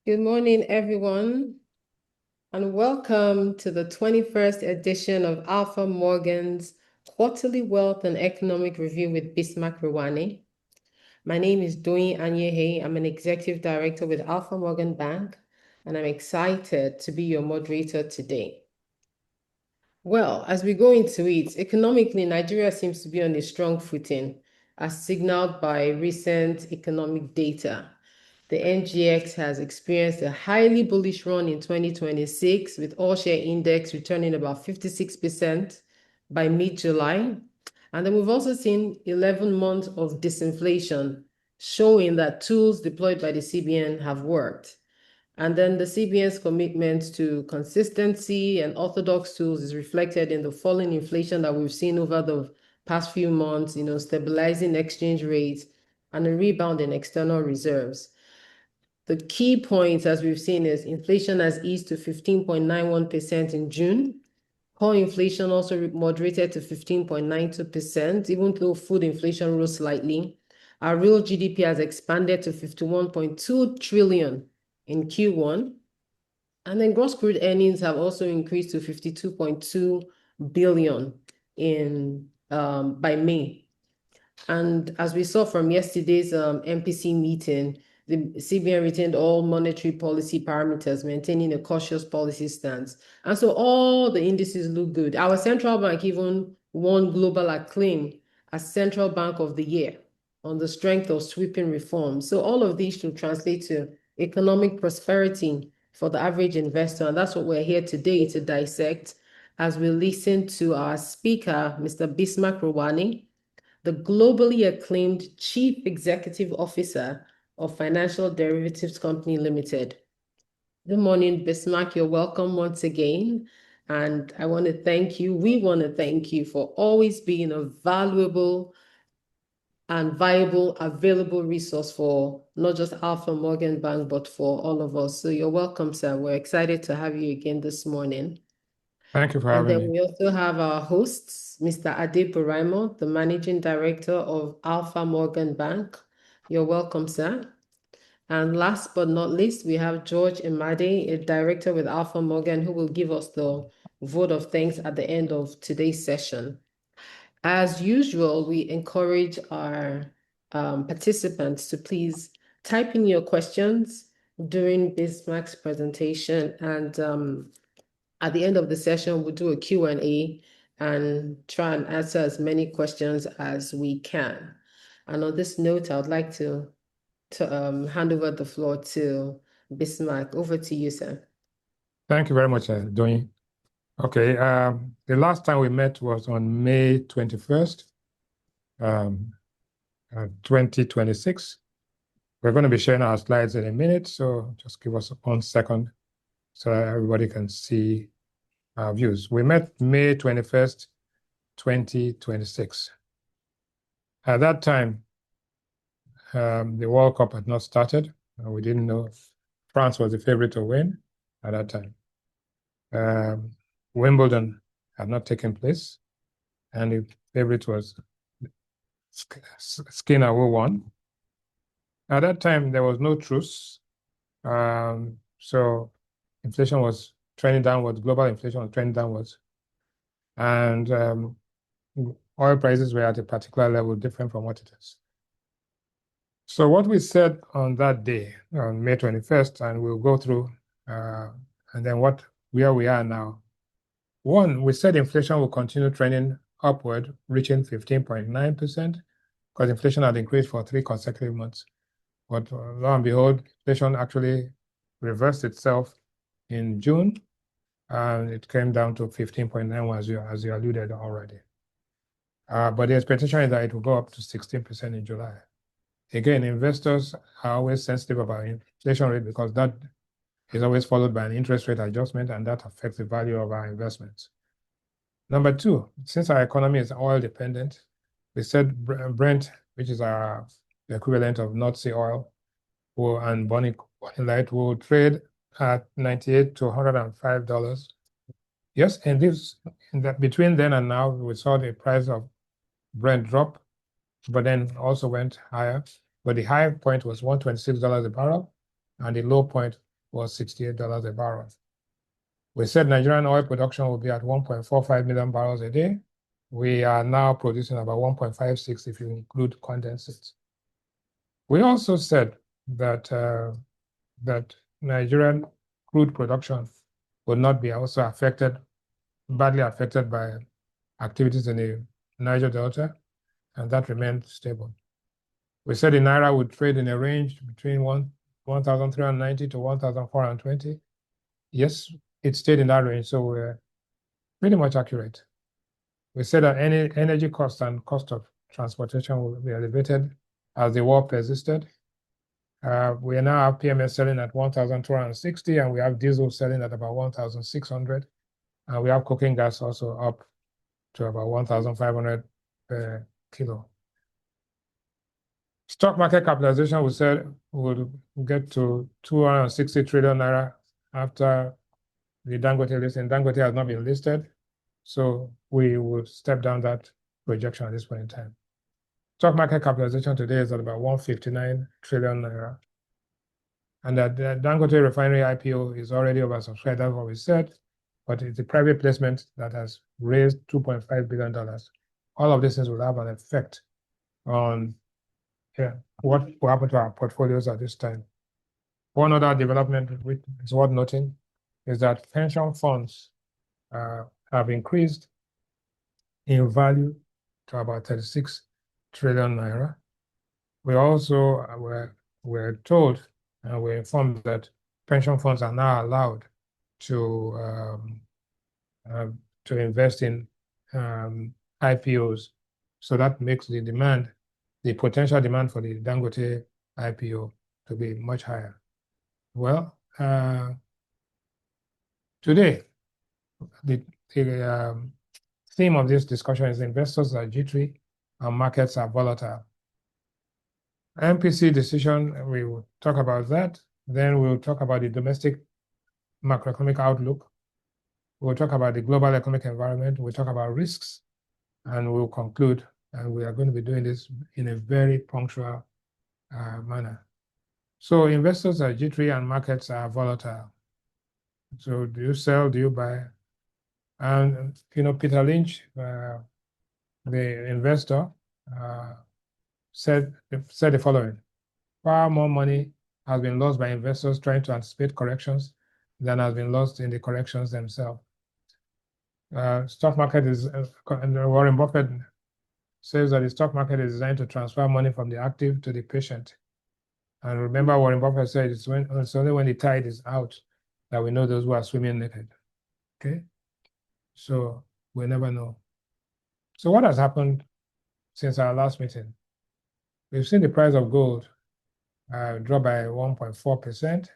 Good morning, everyone, and welcome to the 21st edition of Alpha Morgan's Quarterly Wealth and Economic Review with Bismarck Rewane. My name is Doyin Anyehe. I'm an executive director with Alpha Morgan Bank, and I'm excited to be your moderator today. Well, as we go into it, economically, Nigeria seems to be on a strong footing, as signaled by recent economic data. The NGX has experienced a highly bullish run in 2026, with all share index returning about 56% by mid-July. And then we've also seen 11 months of disinflation, showing that tools deployed by the CBN have worked. And then the CBN's commitment to consistency and orthodox tools is reflected in the falling inflation that we've seen over the past few months, stabilizing exchange rates and a rebound in external reserves. The key point, as we've seen, is inflation has eased to 15.91% in June. Core inflation also moderated to 15.92%, even though food inflation rose slightly. Our real GDP has expanded to 51.2 trillion in Q1. And then gross crude earnings have also increased to 52.2 billion by May. And as we saw from yesterday's MPC meeting, the CBN retained all monetary policy parameters, maintaining a cautious policy stance. And so all the indices look good. Our central bank even won global acclaim as Central Bank of the Year on the strength of sweeping reforms. So all of these should translate to economic prosperity for the average investor. And that's what we're here today to dissect as we listen to our speaker, Mr. Bismarck Rewane, the globally acclaimed Chief Executive Officer of Financial Derivatives Company Limited. Good morning, Bismarck. You're welcome once again. And I want to thank you. We want to thank you for always being a valuable and viable, available resource for not just Alpha Morgan Bank, but for all of us. So you're welcome, sir. We're excited to have you again this morning. Thank you for And having then me. we also have our hosts, Mr. Ade Buraimo, the Managing Director of Alpha Morgan Bank. You're welcome, sir. And last but not least, we have George Imade, a director with Alpha Morgan, who will give us the vote of thanks at the end of today's session. As usual, we encourage our participants to please type in your questions during Bismarck's presentation, and at the end of the session, we'll do a Q&A and try and answer as many questions as we can. And on this note, I would like to hand over the floor to Bismarck. Over to you, sir. Thank you very much, Doyin. Okay, the last time we met was on May 21st, 2026. We're going to be sharing our slides in a minute, so just give us 1 second so that everybody can see our views. We met May 21st, 2026. At that time, the World Cup had not started. We didn't know France was the favorite to win at that time. Wimbledon had not taken place, and the favorite was Skinner, who won. At that time, there was no truce, so inflation was trending downwards, global inflation was trending downwards, and oil prices were at a particular level different from what it is. So what we said on that day, on May 21st, and we'll go through, and then where we are now. One, we said inflation will continue trending upward, reaching 15.9%, because inflation had increased for 3 consecutive months. But lo and behold, inflation actually reversed itself in June, and it came down to 15.9 as you alluded already. But the expectation is that it will go up to 16% in July. Again, investors are always sensitive about inflation rate because that is always followed by an interest rate adjustment, and that affects the value of our investments. Number two, since our economy is oil dependent, we said Brent, which is the equivalent of North Sea oil, and Bonny Light will trade at $98 to $105. Yes, and between then and now, we saw the price of Brent drop, but then also went higher. But the high point was $126 a barrel, and the low point was $68 a barrel. We said Nigerian oil production will be at 1.45 million barrels a day. We are now producing about 1.56 if you include condensates. We also said that that Nigerian crude production would not be also badly affected by activities in the Niger Delta, and that remained stable. We said the Naira would trade in a range between 1,390 to 1,420. Yes, it stayed in that range, so we're pretty much accurate. We said that any energy cost and cost of transportation will be elevated as the war persisted. We now have PMS selling at 1,260, and we have diesel selling at about 1,600. And we have cooking gas also up to about 1,500 per kilo. Stock market capitalization, we said, would get to 260 trillion naira after the Dangote listing. Dangote has not been listed, so we will step down that projection at this point in time. Stock market capitalization today is at about 159 trillion naira. And that the Dangote refinery IPO is already oversubscribed, that's what we said, but it's a private placement that has raised $2.5 billion. All of these things will have an effect on what will happen to our portfolios at this time. One other development which is worth noting is that pension funds have increased in value to about 36 trillion naira. We also were told and we're informed that pension funds are now allowed to invest in IPOs. So that makes the potential demand for the Dangote IPO to be much higher. Well, today, the theme of this discussion is investors are jittery and markets are volatile. MPC decision, we will talk about that. Then we'll talk about the domestic macroeconomic outlook. We'll talk about the global economic environment. We'll talk about risks, and we'll conclude. And we are going to be doing this in a very punctual manner. So investors are jittery and markets are volatile. So do you sell? Do you buy? And Peter Lynch, the investor, said the following: far more money has been lost by investors trying to anticipate corrections than has been lost in the corrections themselves. Stock market is, Warren Buffett says that the stock market is designed to transfer money from the active to the patient. And remember, Warren Buffett said it's only when the tide is out that we know those who are swimming naked. Okay? So we never know. So what has happened since our last meeting? We've seen the price of gold drop by 1.4%.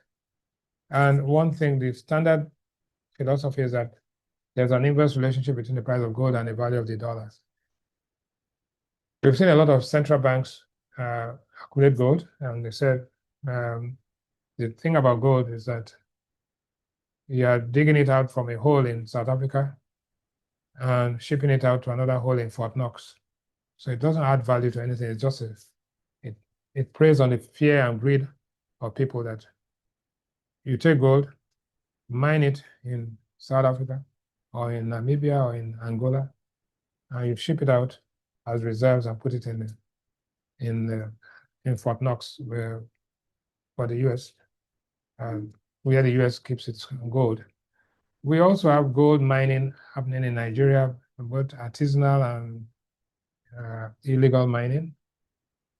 And one thing, the standard philosophy is that there's an inverse relationship between the price of gold and the value of the dollars. We've seen a lot of central banks accumulate gold, and they said the thing about gold is that you are digging it out from a hole in South Africa and shipping it out to another hole in Fort Knox. So it doesn't add value to anything. It's just it preys on the fear and greed of people that you take gold, mine it in South Africa or in Namibia or in Angola, and you ship it out as reserves and put it in Fort Knox, for the U.S., where the U.S. keeps its gold. We also have gold mining happening in Nigeria, both artisanal and illegal mining.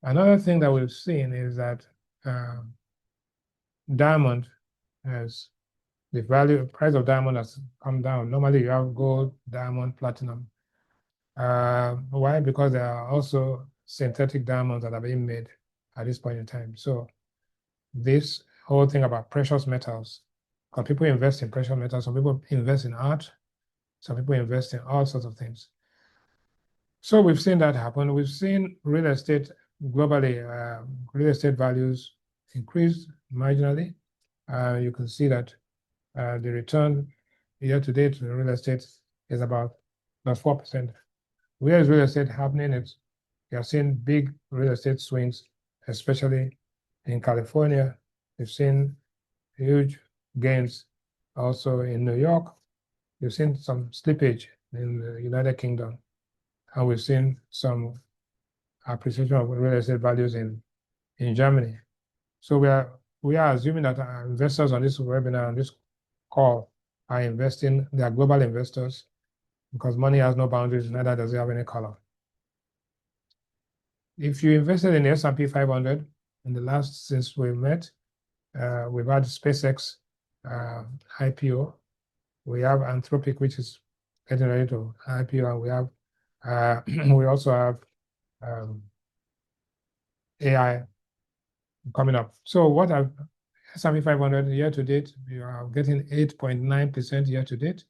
Another thing that we've seen is that diamond has the price of diamond has come down. Normally you have gold, diamond, platinum. Why? Because there are also synthetic diamonds that are being made at this point in time. So this whole thing about precious metals, because people invest in precious metals, some people invest in art, some people invest in all sorts of things. So we've seen that happen. We've seen real estate globally, real estate values increased marginally. You can see that the return year to date to real estate is about 4%. Where is real estate happening? You have seen big real estate swings, especially in California. We've seen huge gains also in New York. We've seen some slippage in the United Kingdom, and we've seen some appreciation of real estate values in Germany. So we are assuming that our investors on this webinar, on this call, are investing, they are global investors, because money has no boundaries, neither does it have any color. If you invested in the S&P 500 in the last, since we met, we've had SpaceX IPO. We have Anthropic, which is getting ready to IPO, and we have we also have AI coming up. So what I've S&P 500 year to date, we are getting 8.9% year to date.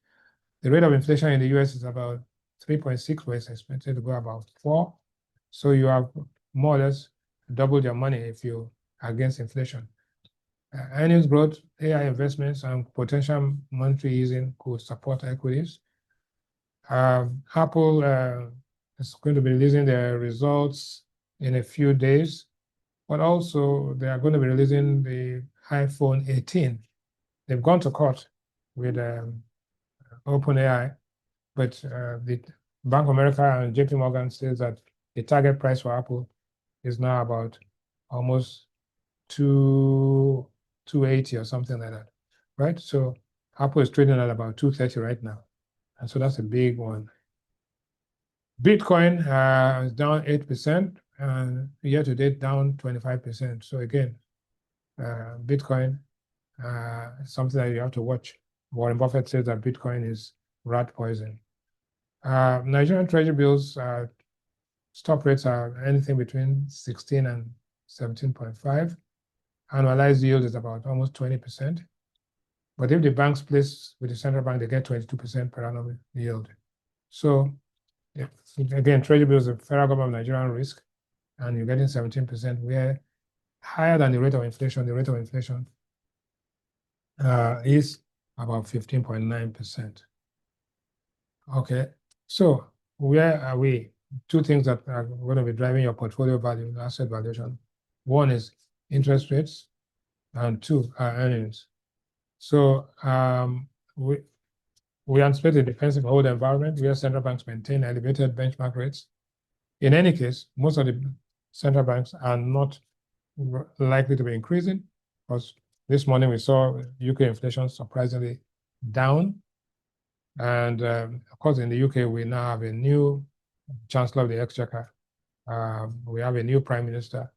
The rate of inflation in the US is about 3.6, where it's expected to go about 4. So you have more or less doubled your money if you are against inflation. Earnings growth, AI investments, and potential monetary easing could support equities. Apple is going to be releasing their results in a few days, but also they are going to be releasing the iPhone 18. They've gone to court with OpenAI, but the Bank of America and JP Morgan says that the target price for Apple is now about almost 280 or something like that, right? So Apple is trading at about 230 right now, and so that's a big one. Bitcoin is down 8%, and year to date down 25%. So again, Bitcoin is something that you have to watch. Warren Buffett says that Bitcoin is rat poison. Nigerian treasury bills stop rates are anything between 16 and 17.5. Annualized yield is about almost 20%. But if the banks place with the central bank, they get 22% per annum yield. So again, treasury bills are federal government of Nigerian risk, and you're getting 17%, where higher than the rate of inflation. The rate of inflation is about 15.9%. Okay, so where are we? Two things that are going to be driving your portfolio value, asset valuation. One is interest rates, and two are earnings. So we anticipate a defensive hold environment where central banks maintain elevated benchmark rates. In any case, most of the central banks are not likely to be increasing, because this morning we saw UK inflation surprisingly down. And of course, in the UK, we now have a new Chancellor of the Exchequer. We have a new Prime Minister.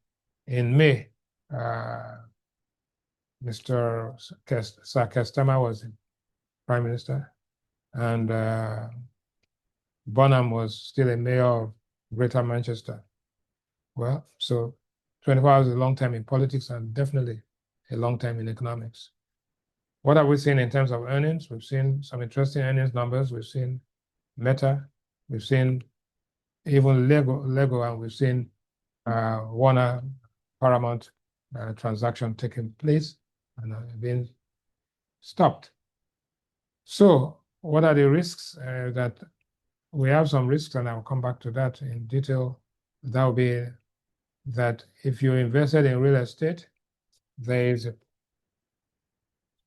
In May, Mr. Sir Keir Starmer was Prime Minister, and Bonham was still a mayor of Greater Manchester. Well, so 24 hours is a long time in politics, and definitely a long time in economics. What have we seen in terms of earnings? We've seen some interesting earnings numbers. We've seen Meta, we've seen even Lego, and we've seen Warner Paramount transaction taking place and being stopped. So what are the risks? That we have some risks, and I'll come back to that in detail. That will be that if you invested in real estate, there is a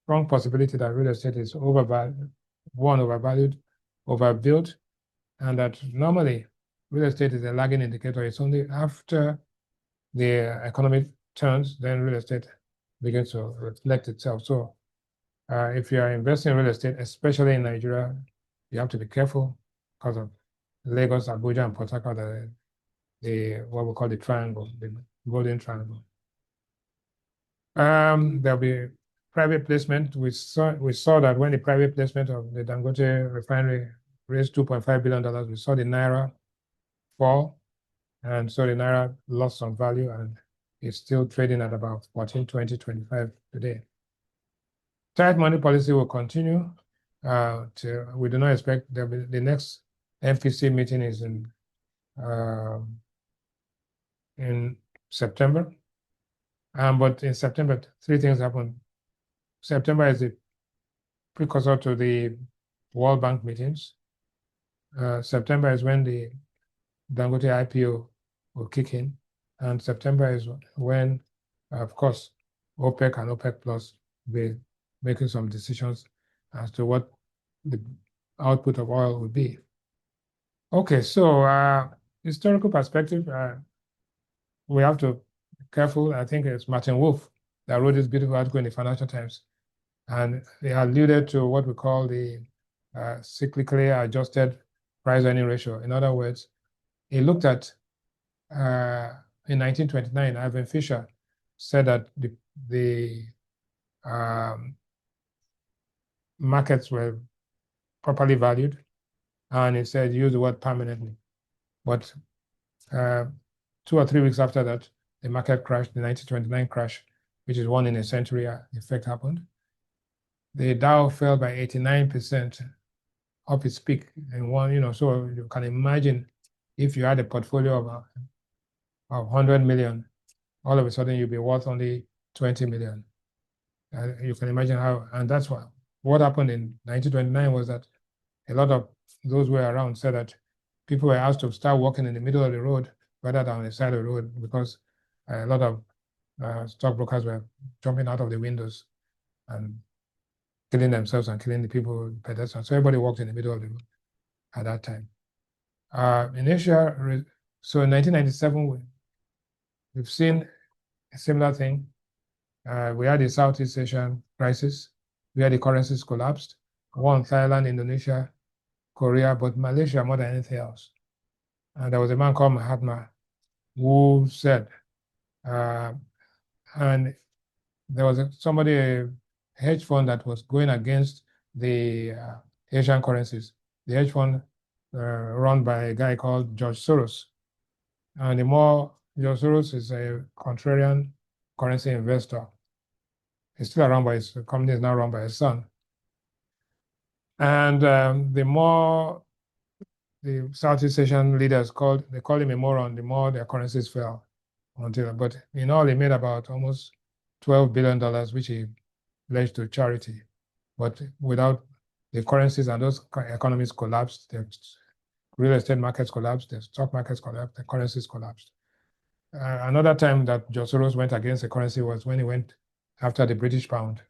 strong possibility that real estate is overvalued, overbuilt, and that normally real estate is a lagging indicator. It's only after the economy turns, then real estate begins to reflect itself. So if you are investing in real estate, especially in Nigeria, you have to be careful because of Lagos, Abuja, and Port Harcourt, what we call the triangle, the golden triangle. There'll be private placement. We saw that when the private placement of the Dangote refinery raised $2.5 billion, we saw the Naira fall, and so the Naira lost some value, and it's still trading at about 14, 20, 25 today. Tight money policy will continue. We do not expect the next MPC meeting is in September. But in September, three things happen. September is the precursor to the World Bank meetings. September is when the Dangote IPO will kick in. And September is when, of course, OPEC and OPEC Plus will making some decisions as to what the output of oil would be. Okay, so historical perspective, we have to be careful. I think it's Martin Wolf that wrote this beautiful article in the Financial Times, and they alluded to what we call the cyclically adjusted price-earning ratio. In other words, he looked at in 1929, Ivan Fisher said that the markets were properly valued, and he said use the word permanently. But 2 or 3 weeks after that, the market crashed, the 1929 crash, which is one in a century effect happened. The Dow fell by 89% off its peak in one, so you can imagine if you had a portfolio of 100 million, all of a sudden you'll be worth only 20 million. You can imagine how, and that's what happened in 1929 was that a lot of those who were around said that people were asked to start walking in the middle of the road rather than on the side of the road because a lot of stockbrokers were jumping out of the windows and killing themselves and killing the people, pedestrians. So everybody walked in the middle of the road at that time. In Asia, so in 1997, we've seen a similar thing. We had the Southeast Asian crisis. We had the currencies collapsed. One, Thailand, Indonesia, Korea, but Malaysia more than anything else. And there was a man called Mahatma who said, and there was a hedge fund that was going against the Asian currencies. The hedge fund run by a guy called George Soros. And George Soros is a contrarian currency investor. He's still around, but his company is now run by his son. And the more the Southeast Asian leaders they called him a moron, the more their currencies fell. But in all, he made about almost $12 billion, which he pledged to charity. But without the currencies and those economies collapsed, the real estate markets collapsed, the stock markets collapsed, the currencies collapsed. Another time that George Soros went against the currency was when he went after the British pound.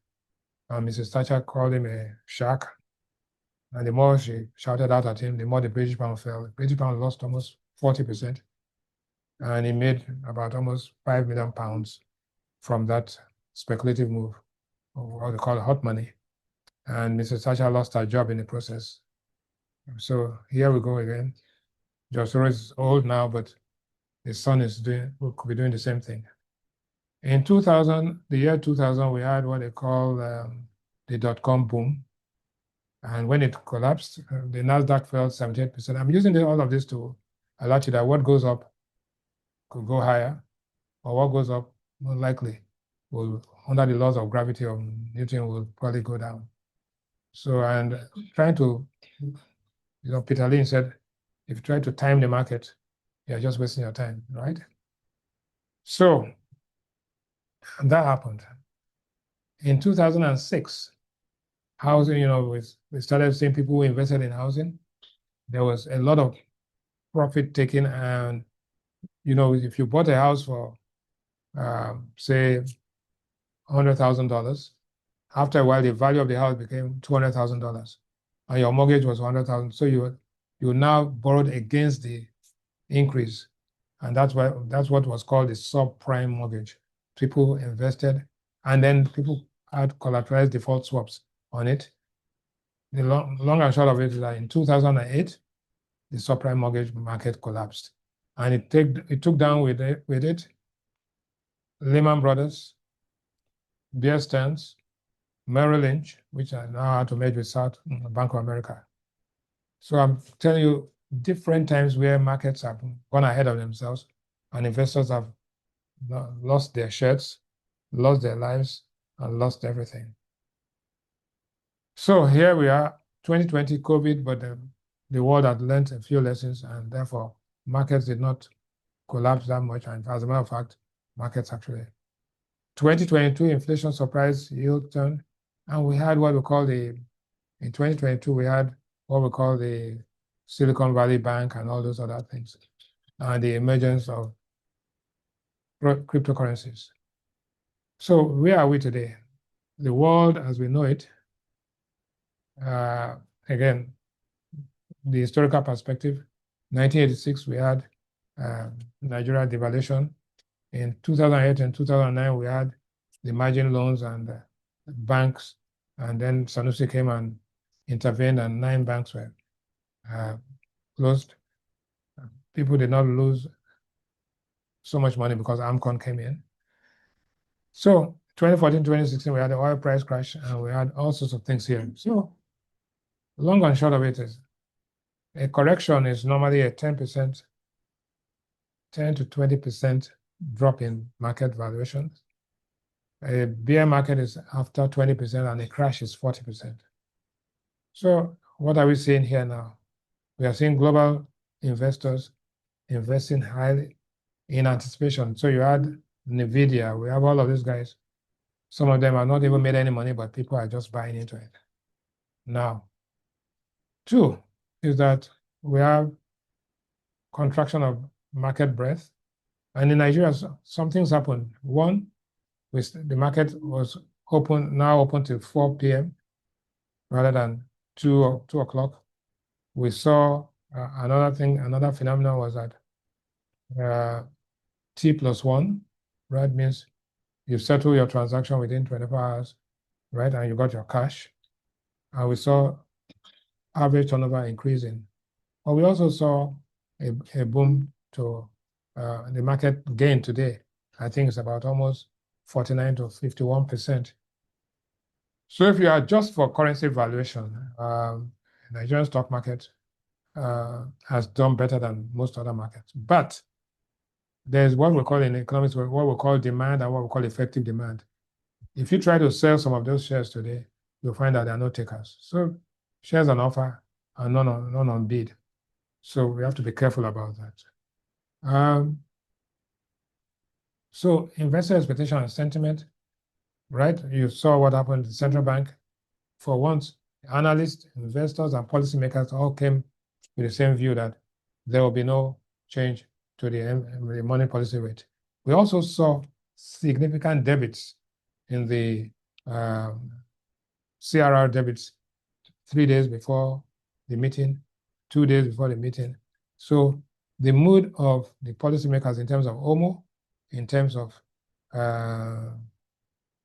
Mrs. Thatcher called him a shark. And the more she shouted out at him, the more the British pound fell. The British pound lost almost 40%. And he made about almost £5 million from that speculative move, or what they call hot money. And Mrs. Thatcher lost her job in the process. So here we go again. George Soros is old now, but his son could be doing the same thing. In the year 2000, we had what they call the dot-com boom. And when it collapsed, the NASDAQ fell 78%. I'm using all of this to alert you that what goes up could go higher, or what goes up, more likely, under the laws of gravity of Newton, will probably go down. So, and trying to, Peter Lynch said, if you try to time the market, you're just wasting your time, right? So, and that happened. In 2006, housing, we started seeing people who invested in housing. There was a lot of profit taken, and if you bought a house for say $100,000, after a while the value of the house became $200,000, and your mortgage was $100,000. So you now borrowed against the increase, and that's what was called the subprime mortgage. People invested, and then people had collateralized default swaps on it. The long and short of it is that in 2008, the subprime mortgage market collapsed, and it took down with it Lehman Brothers, Bear Stearns, Merrill Lynch, which I now had to merge with Bank of America. So I'm telling you, different times where markets have gone ahead of themselves and investors have lost their shirts, lost their lives, and lost everything. So here we are, 2020 COVID, but the world had learned a few lessons, and therefore markets did not collapse that much. And as a matter of fact, markets actually. 2022 inflation surprise yield turn, and we had in 2022, we had what we call the Silicon Valley Bank and all those other things, and the emergence of cryptocurrencies. So where are we today? the world as we know it, again, the historical perspective, 1986, we had Nigeria devaluation. In 2008 and 2009, we had the margin loans and banks, and then Sanusi came and intervened, and 9 banks were closed. People did not lose so much money because AMCON came in. So 2014, 2016, we had the oil price crash, and we had all sorts of things here. So long and short of it is, a correction is normally a 10%, 10 to 20% drop in market valuations. A bear market is after 20%, and a crash is 40%. So what are we seeing here now? We are seeing global investors investing highly in anticipation. So you had NVIDIA, we have all of these guys. Some of them have not even made any money, but people are just buying into it. Now, 2 is that we have contraction of market breadth. And in Nigeria, something's happened. 1, the market was now open till 4 p.m. rather than 2 o'clock. We saw another phenomenon was that T+1, right, means you settle your transaction within 24 hours, right, and you got your cash. And we saw average turnover increasing. But we also saw a boom to the market gain today. I think it's about almost 49 to 51%. So if you adjust for currency valuation, Nigerian stock market has done better than most other markets. But there's what we call in economics, what we call demand and what we call effective demand. If you try to sell some of those shares today, you'll find that there are no takers. So shares on offer and none on bid. So we have to be careful about that. So investor expectation and sentiment, right? You saw what happened to the central bank. For once, analysts, investors, and policymakers all came with the same view that there will be no change to the money policy rate. We also saw significant debits in the CRR debits 3 days before the meeting, 2 days before the meeting. So the mood of the policymakers in terms of OMO, in terms of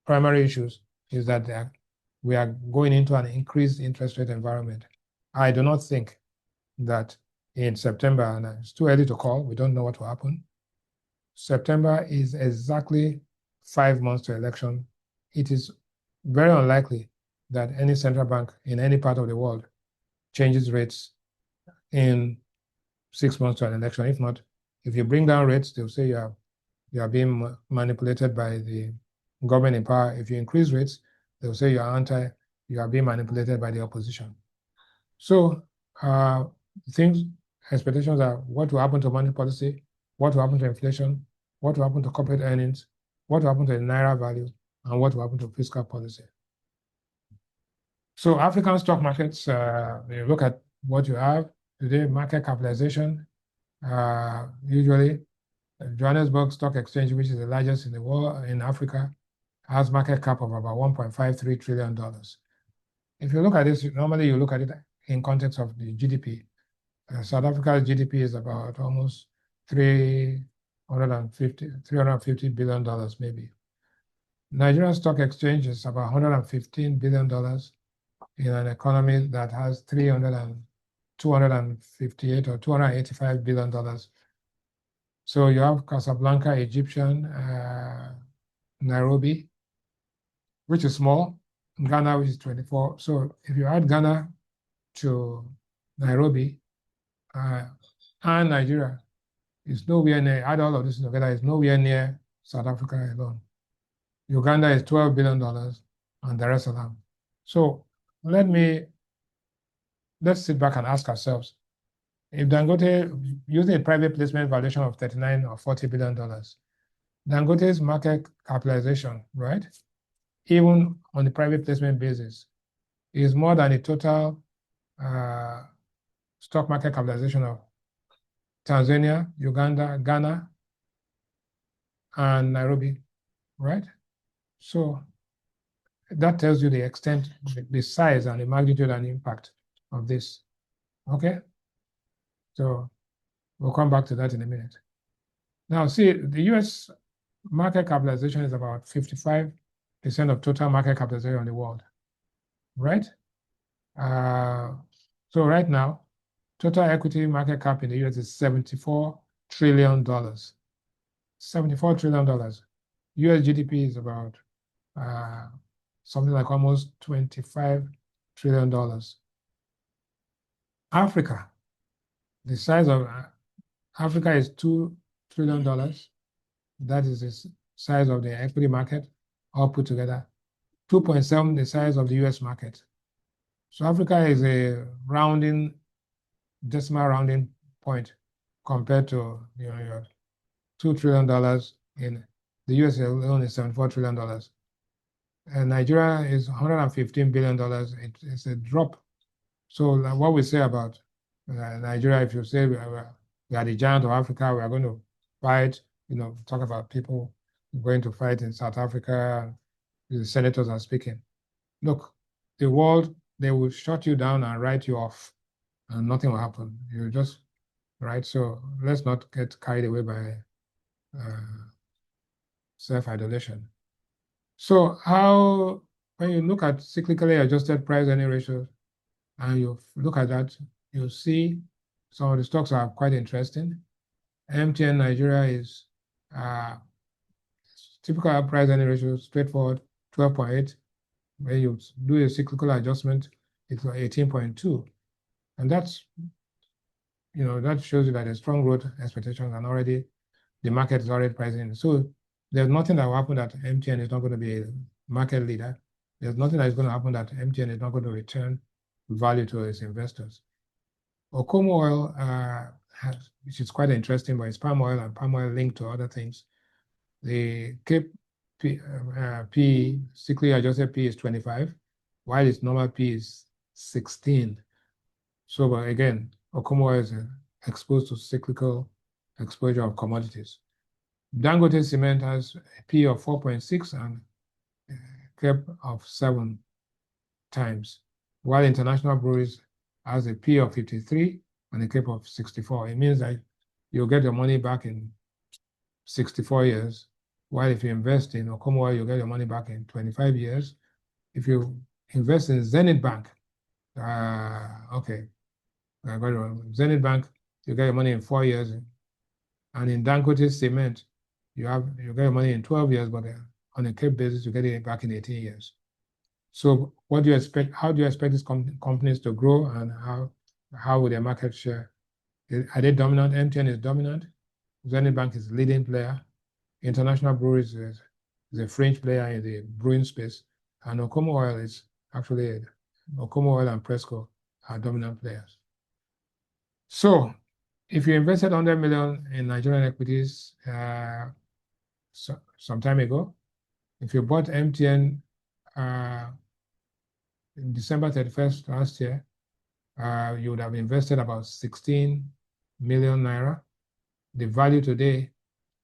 primary issues, is that we are going into an increased interest rate environment. I do not think that in September, and it's too early to call, we don't know what will happen. September is exactly 5 months to election. It is very unlikely that any central bank in any part of the world changes rates in 6 months to an election. If not, if you bring down rates, they'll say you are being manipulated by the government in power. If you increase rates, they'll say you are being manipulated by the opposition. So expectations are what will happen to money policy, what will happen to inflation, what will happen to corporate earnings, what will happen to the naira value, and what will happen to fiscal policy. So African stock markets, you look at what you have today, market capitalization, usually Johannesburg Stock Exchange, which is the largest in the world, in Africa, has market cap of about $1.53 trillion. If you look at this, normally you look at it in context of the GDP. South Africa's GDP is about almost $350 billion maybe. Nigerian Stock Exchange is about $115 billion in an economy that has $258 or $285 billion. So you have Casablanca, Egyptian, Nairobi, which is small, Ghana, which is 24. So if you add Ghana to Nairobi and Nigeria, it's nowhere near, add all of this together, it's nowhere near South Africa alone. Uganda is $12 billion and Dar es Salaam. So let's sit back and ask ourselves, if Dangote, using a private placement valuation of $39 or $40 billion, Dangote's market capitalization, right, even on the private placement basis, is more than the total stock market capitalization of Tanzania, Uganda, Ghana, and Nairobi, right? So that tells you the extent, the size and the magnitude and impact of this. Okay? So we'll come back to that in a minute. Now, see, the US market capitalization is about 55% of total market capitalization in the world, right? So right now, total equity market cap in the US is $74 trillion. $74 trillion. US GDP is about something like almost $25 trillion. Africa, the size of Africa is $2 trillion. That is the size of the equity market, all put together. 2.7 the size of the US market. So Africa is a decimal rounding point compared to your $2 trillion in the US alone is $74 trillion. And Nigeria is $115 billion. It's a drop. So what we say about Nigeria, if you say we are the giant of Africa, we are going to fight, talk about people going to fight in South Africa, the senators are speaking. Look, the world, they will shut you down and write you off, and nothing will happen. You just, right? So let's not get carried away by self-idolation. So when you look at cyclically adjusted price earning ratios, and you look at that, you see some of the stocks are quite interesting. MTN Nigeria is typical price earning ratio, straightforward, 12.8. When you do a cyclical adjustment, it's 18.2. And that's, that shows you that there's strong growth expectations and already the market is already pricing in. So there's nothing that will happen that MTN is not going to be a market leader. There's nothing that is going to happen that MTN is not going to return value to its investors. Okomo oil, which is quite interesting, but it's palm oil and palm oil linked to other things. The Cape P, cyclically adjusted P is 25, while its normal P is 16. So, but again, Okomo oil is exposed to cyclical exposure of commodities. Dangote cement has a P of 4.6 and a Cape of 7 times, while International Breweries has a P of 53 and a Cape of 64. It means that you'll get your money back in 64 years, while if you invest in Okomo oil, you'll get your money back in 25 years. If you invest in Zenith Bank, Zenith Bank, you get your money in 4 years. And in Dangote Cement, you get your money in 12 years, but on a Cape basis, you get it back in 18 years. So what do you expect? How do you expect these companies to grow, and how will their market share? Are they dominant? MTN is dominant. Zenith Bank is the leading player. International Breweries is a French player in the brewing space. And Okomo Oil is actually, Okomo Oil and Presco are dominant players. So if you invested 100 million in Nigerian equities some time ago, if you bought MTN in December 31st last year, you would have invested about 16 million naira. The value today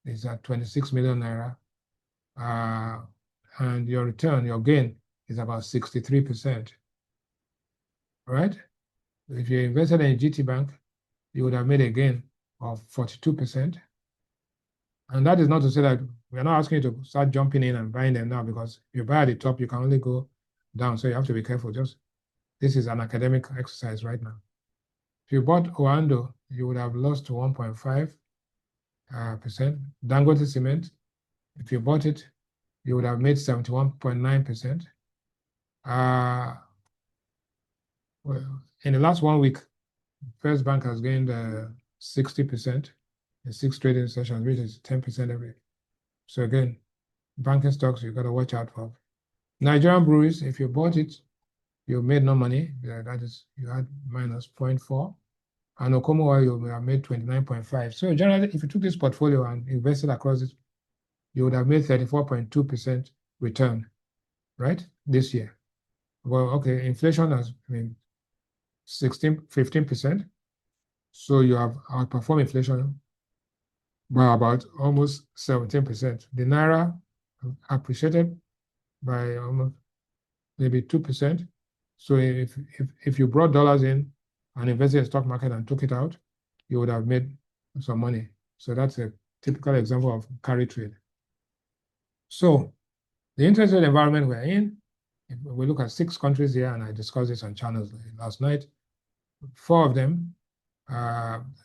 is at 26 million naira. And your return, your gain, is about 63%. Right? If you invested in GT Bank, you would have made a gain of 42%. And that is not to say that we're not asking you to start jumping in and buying them now, because if you buy at the top, you can only go down. So you have to be careful. This is an academic exercise right now. If you bought Oando, you would have lost to 1.5%. Dangote Cement, if you bought it, you would have made 71.9%. Well, in the last 1 week, First Bank has gained 60% in 6 trading sessions, which is 10% every. So again, banking stocks you got to watch out for. Nigerian breweries, if you bought it, you made no money. That is, you had minus 0.4. And Okomo oil, you have made 29.5. So generally, if you took this portfolio and invested across it, you would have made 34.2% return, right, this year. Well, okay, inflation has been 15%. So you have outperformed inflation by about almost 17%. The Naira appreciated by almost maybe 2%. So if you brought dollars in and invested in the stock market and took it out, you would have made some money. So that's a typical example of carry trade. So the interest rate environment we're in, if we look at 6 countries here, and I discussed this on channels last night, 4 of them,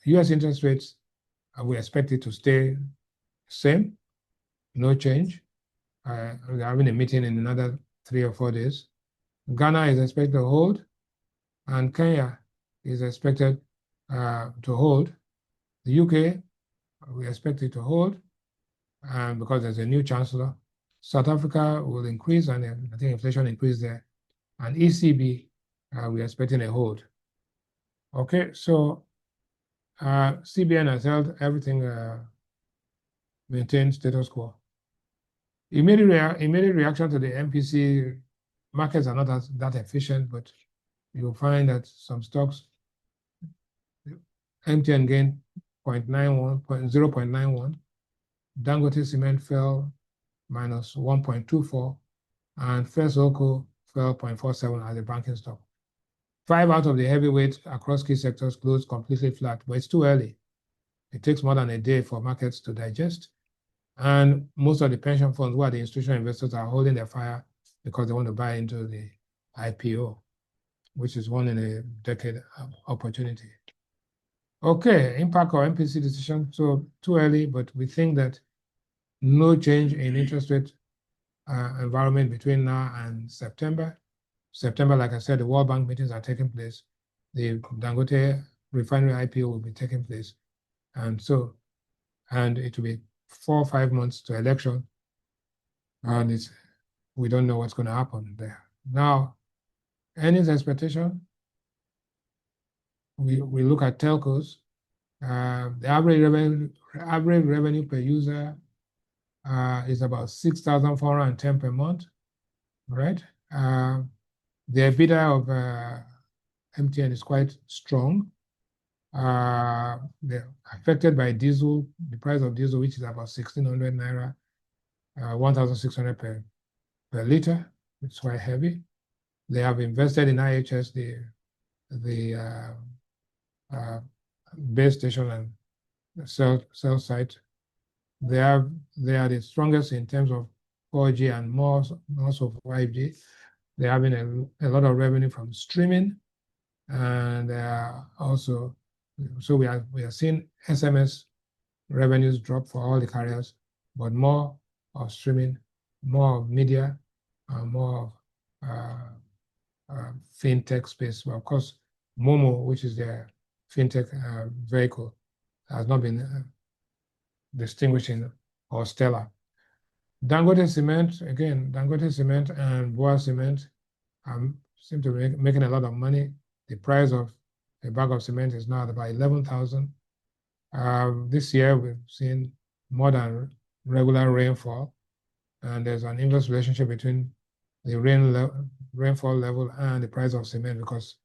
US interest rates, we expect it to stay same, no change. We're having a meeting in another 3 or 4 days. Ghana is expected to hold, and Kenya is expected to hold. The UK, we expect it to hold, because there's a new chancellor. South Africa will increase, and I think inflation increased there. And ECB, we're expecting a hold. Okay, so CBN has held everything maintained status quo. Immediate reaction to the MPC, markets are not that efficient, but you'll find that some stocks, MTN gained 0.91, Dangote Cement fell minus 1.24, and First Oco fell 0.47 as a banking stock. 5 out of the heavyweights across key sectors closed completely flat, but it's too early. It takes more than a day for markets to digest. And most of the pension funds, who are the institutional investors, are holding their fire because they want to buy into the IPO, which is one in a decade opportunity. Okay, impact of MPC decision. So too early, but we think that no change in interest rate environment between now and September. September, like I said, the World Bank meetings are taking place. The Dangote refinery IPO will be taking place. And it will be 4 or 5 months to election. And we don't know what's going to happen there. Now, earnings expectation, we look at telcos. The average revenue per user is about 6,410 per month, right? The EBITDA of MTN is quite strong. They're affected by diesel, the price of diesel, which is about 1,600 naira, 1,600 per liter. It's quite heavy. They have invested in IHS, the base station and cell site. They are the strongest in terms of 4G and more also 5G. They're having a lot of revenue from streaming, and also, so we are seeing SMS revenues drop for all the carriers, but more of streaming, more of media, more of fintech space. Well, of course, Momo, which is their fintech vehicle, has not been distinguishing or stellar. Dangote Cement, again, Dangote Cement and Boa Cement seem to be making a lot of money. The price of a bag of cement is now at about 11,000. This year, we've seen more than regular rainfall, and there's an inverse relationship between the rainfall level and the price of cement, because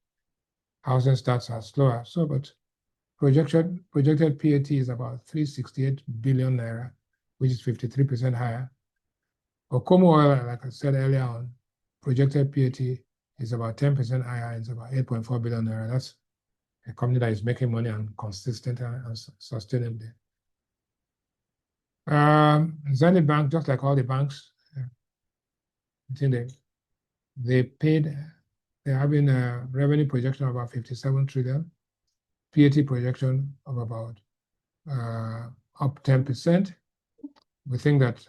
housing starts are slower. So, but projected PAT is about 368 billion naira, which is 53% higher. Okomo Oil, like I said earlier on, projected PAT is about 10% higher. It's about 8.4 billion naira. That's a company that is making money and consistent and sustainably. Zenith Bank, just like all the banks, I think they're having a revenue projection of about 57 trillion, PAT projection of about up 10%. We think that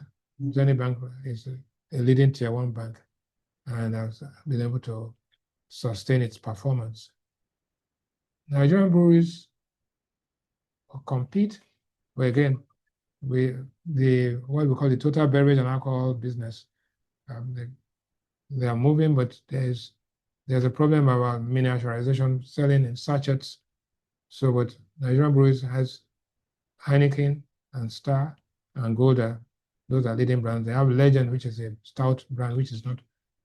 Zenith Bank is a leading tier 1 bank and has been able to sustain its performance. Nigerian breweries compete, but again, what we call the total beverage and alcohol business, they are moving, but there's a problem about miniaturization, selling in sachets. So, but Nigerian breweries has Heineken and Star and Golda. Those are leading brands. They have Legend, which is a stout brand, which is not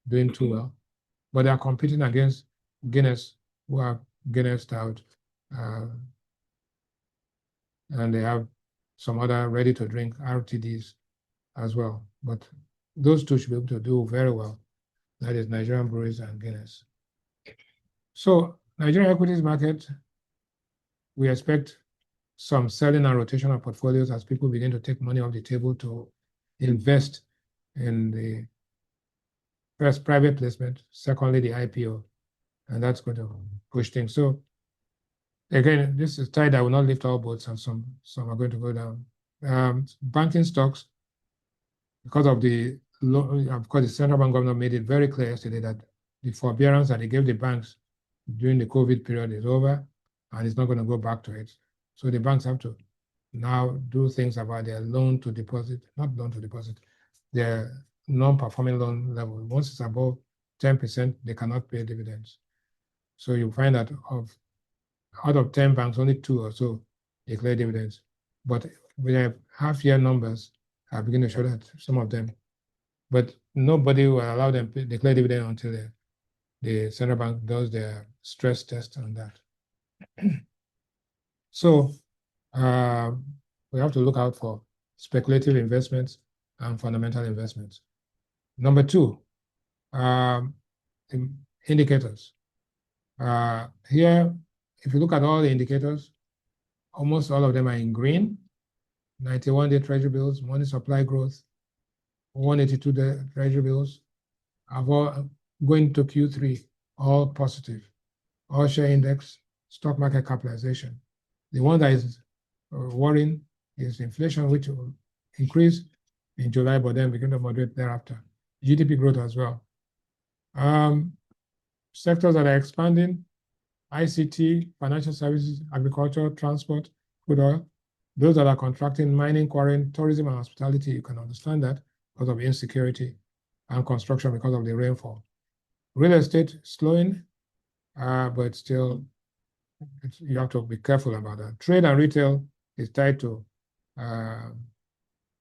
doing too well, but they are competing against Guinness, who have Guinness Stout, and they have some other ready-to-drink RTDs as well. But those two should be able to do very well. that is Nigerian breweries and Guinness. So Nigerian equities market, we expect some selling and rotation of portfolios as people begin to take money off the table to invest in the first private placement, secondly, the IPO, and that's going to push things. So again, this is tide that will not lift all boats, and some are going to go down. Banking stocks, because of the central bank governor made it very clear yesterday that the forbearance that they gave the banks during the COVID period is over, and it's not going to go back to it. So the banks have to now do things about their loan to deposit, not loan to deposit, their non-performing loan level. Once it's above 10%, they cannot pay dividends. So you find that out of 10 banks, only 2 or so declare dividends. But we have half-year numbers are beginning to show that some of them, but nobody will allow them to declare dividend until the central bank does their stress test on that. So we have to look out for speculative investments and fundamental investments. Number 2, indicators. Here, if you look at all the indicators, almost all of them are in green. 91-day treasury bills, money supply growth, 182-day treasury bills are all going to Q3, all positive. All share index, stock market capitalization. The one that is worrying is inflation, which will increase in July, but then begin to moderate thereafter. GDP growth as well. Sectors that are expanding, ICT, financial services, agriculture, transport, crude oil. Those that are contracting, mining, quarrying, tourism, and hospitality, you can understand that because of insecurity, and construction because of the rainfall. Real estate slowing, but still, you have to be careful about that. Trade and retail is tied to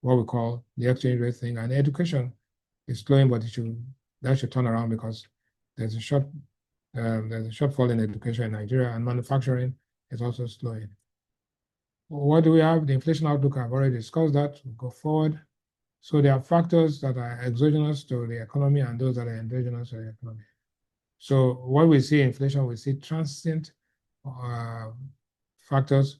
what we call the exchange rate thing, and education is slowing, but that should turn around because there's a shortfall in education in Nigeria, and manufacturing is also slowing. What do we have? The inflation outlook, I've already discussed that. We'll go forward. So there are factors that are exogenous to the economy and those that are endogenous to the economy. So what we see inflation, we see transient factors,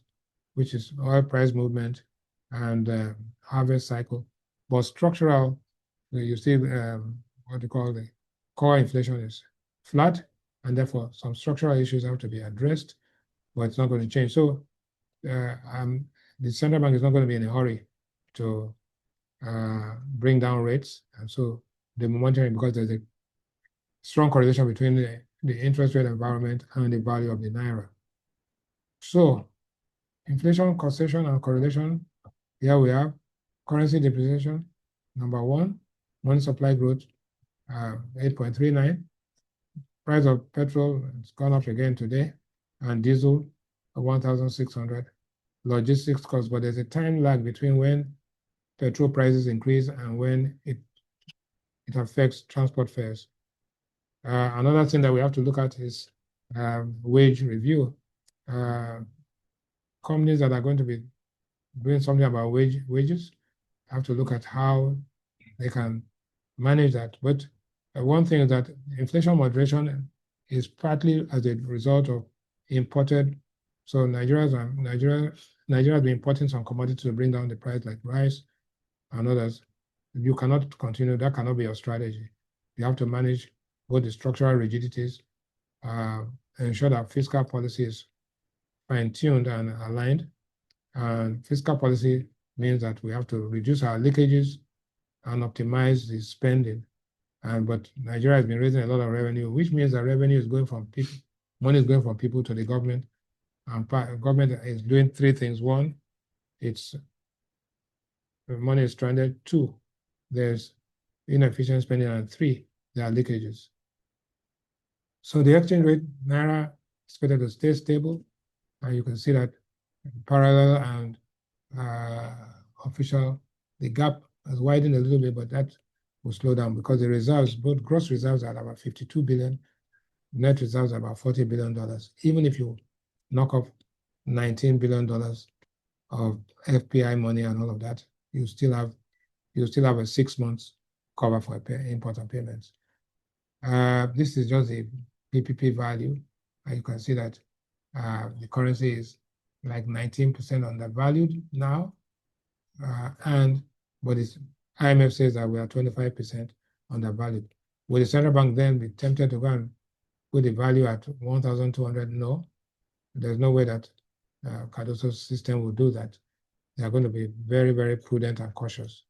which is oil price movement and harvest cycle. But structural, you see what you call the core inflation is flat, and therefore some structural issues have to be addressed, but it's not going to change. So the central bank is not going to be in a hurry to bring down rates, and so the monitoring, because there's a strong correlation between the interest rate environment and the value of the naira. So inflation, causation, and correlation. Here we have currency depreciation, number 1, money supply growth, 8.39. Price of petrol has gone up again today, and diesel, 1,600. Logistics costs, but there's a time lag between when petrol prices increase and when it affects transport fares. Another thing that we have to look at is wage review. Companies that are going to be doing something about wages have to look at how they can manage that. But one thing is that inflation moderation is partly as a result of imported. So Nigeria has been importing some commodities to bring down the price, like rice and others. You cannot continue. That cannot be your strategy. You have to manage both the structural rigidities, ensure that fiscal policy is fine-tuned and aligned. And fiscal policy means that we have to reduce our leakages and optimize the spending. But Nigeria has been raising a lot of revenue, which means that revenue is going from people, money is going from people to the government. And government is doing 3 things. 1, it's the money is stranded. 2, there's inefficient spending, and 3, there are leakages. So the exchange rate, naira, is expected to stay stable, and you can see that parallel and official, the gap has widened a little bit, but that will slow down because the reserves, both gross reserves are about 52 billion, net reserves are about $40 billion. Even if you knock off $19 billion of FPI money and all of that, you still have a 6 months cover for import and payments. This is just a PPP value. You can see that the currency is like 19% undervalued now. But IMF says that we are 25% undervalued. Will the central bank then be tempted to go and put the value at 1,200? No, there's no way that Cardoso's system will do that. They are going to be very, very prudent and cautious.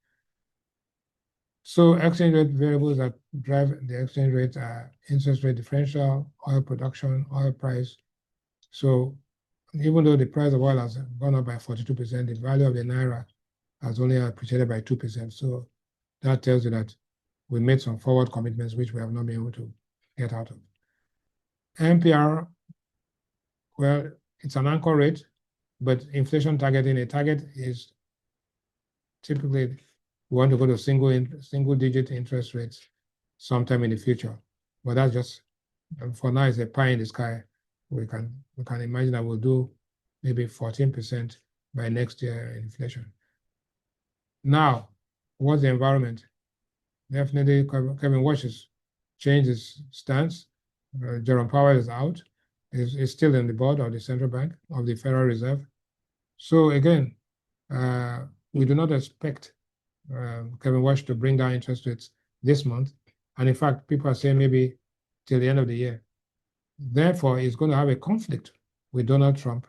So exchange rate variables that drive the exchange rate are interest rate differential, oil production, oil price. So even though the price of oil has gone up by 42%, the value of the naira has only appreciated by 2%. So that tells you that we made some forward commitments which we have not been able to get out of. MPR, well, it's an anchor rate, but inflation targeting, a target is typically we want to go to single digit interest rates sometime in the future. But that's just, for now, it's a pie in the sky. We can imagine that we'll do maybe 14% by next year inflation. Now, what's the environment? Definitely, Kevin Walsh has changed his stance. Jerome Powell is out. Is still in the board of the central bank of the Federal Reserve. So again, we do not expect Kevin Walsh to bring down interest rates this month. And in fact, people are saying maybe till the end of the year. Therefore, he's going to have a conflict with Donald Trump